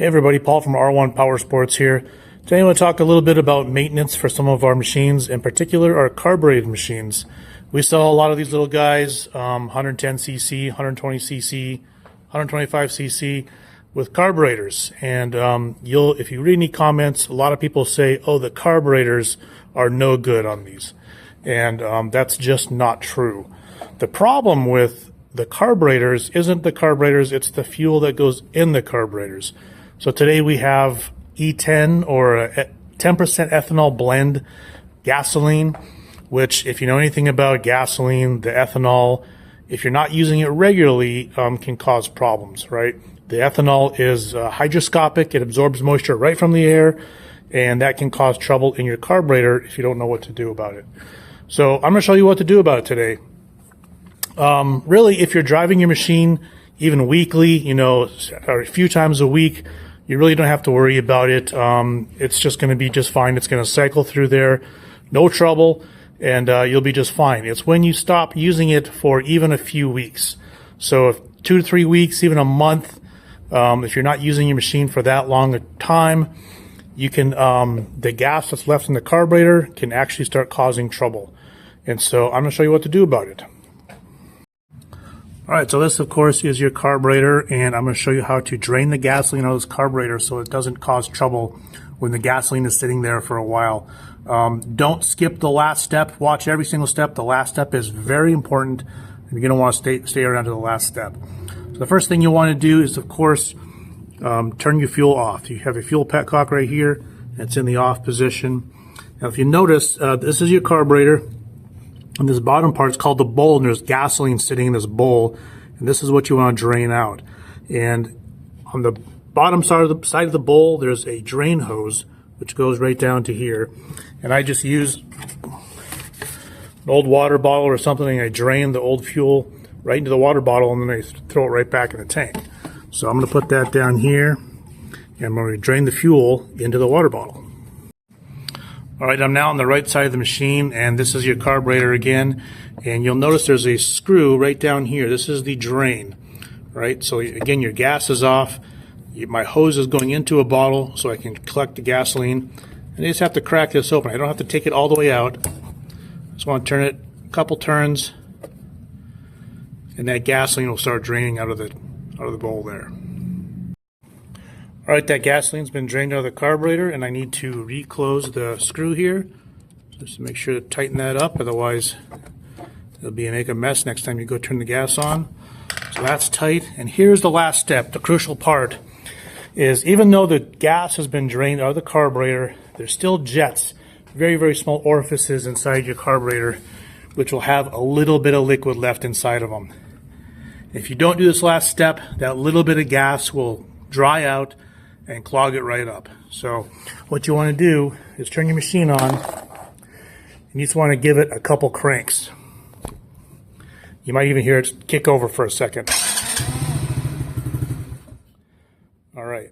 Hey everybody, Paul from R1 Power Sports here. Today I want to talk a little bit about maintenance for some of our machines, in particular our carbureted machines. We sell a lot of these little guys, 110cc, 120cc, 125cc with carburetors. And if you read any comments, a lot of people say, oh, the carburetors are no good on these. And that's just not true. The problem with the carburetors isn't the carburetors, it's the fuel that goes in the carburetors. So today we have E10 or a 10% ethanol blend gasoline, which if you know anything about gasoline, the ethanol, if you're not using it regularly, can cause problems, right? The ethanol is hygroscopic, it absorbs moisture right from the air, and that can cause trouble in your carburetor if you don't know what to do about it. So I'm going to show you what to do about it today. Really, if you're driving your machine even weekly, or a few times a week, you really don't have to worry about it. It's just going to be just fine. It's going to cycle through there, no trouble, and you'll be just fine. It's when you stop using it for even a few weeks. So if 2 to 3 weeks, even a month, if you're not using your machine for that long a time, you can the gas that's left in the carburetor can actually start causing trouble. And so I'm going to show you what to do about it. All right, so this, of course, is your carburetor, and I'm going to show you how to drain the gasoline out of this carburetor so it doesn't cause trouble when the gasoline is sitting there for a while. Don't skip the last step. Watch every single step. The last step is very important, and you're going to want to stay around to the last step. So the first thing you want to do is, of course, turn your fuel off. You have your fuel petcock right here. It's in the off position. Now, if you notice, this is your carburetor. And this bottom part is called the bowl, and there's gasoline sitting in this bowl, and this is what you want to drain out. And on the bottom side of the bowl, there's a drain hose which goes right down to here. And I just use an old water bottle or something, and I drain the old fuel right into the water bottle, and then I throw it right back in the tank. So I'm going to put that down here, and I'm going to drain the fuel into the water bottle. All right, I'm now on the right side of the machine, and this is your carburetor again. And you'll notice there's a screw right down here. This is the drain, right? So again, your gas is off. My hose is going into a bottle so I can collect the gasoline. And I just have to crack this open. I don't have to take it all the way out. Just want to turn it a couple turns, and that gasoline will start draining out of the bowl there. All right, that gasoline's been drained out of the carburetor, and I need to reclose the screw here just to make sure to tighten that up. Otherwise, it'll make a mess next time you go turn the gas on. So that's tight. And here's the last step, the crucial part, is even though the gas has been drained out of the carburetor, there's still jets, very, very small orifices inside your carburetor, which will have a little bit of liquid left inside of them. If you don't do this last step, that little bit of gas will dry out and clog it right up. So what you want to do is turn your machine on, and you just want to give it a couple cranks. You might even hear it kick over for a second. All right.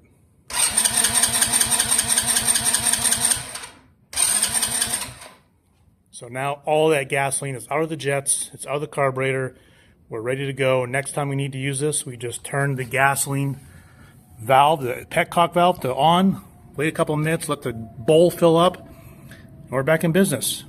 So now all that gasoline is out of the jets, it's out of the carburetor, we're ready to go. Next time we need to use this, we just turn the gasoline valve, the petcock valve, to on, wait a couple of minutes, let the bowl fill up, and we're back in business.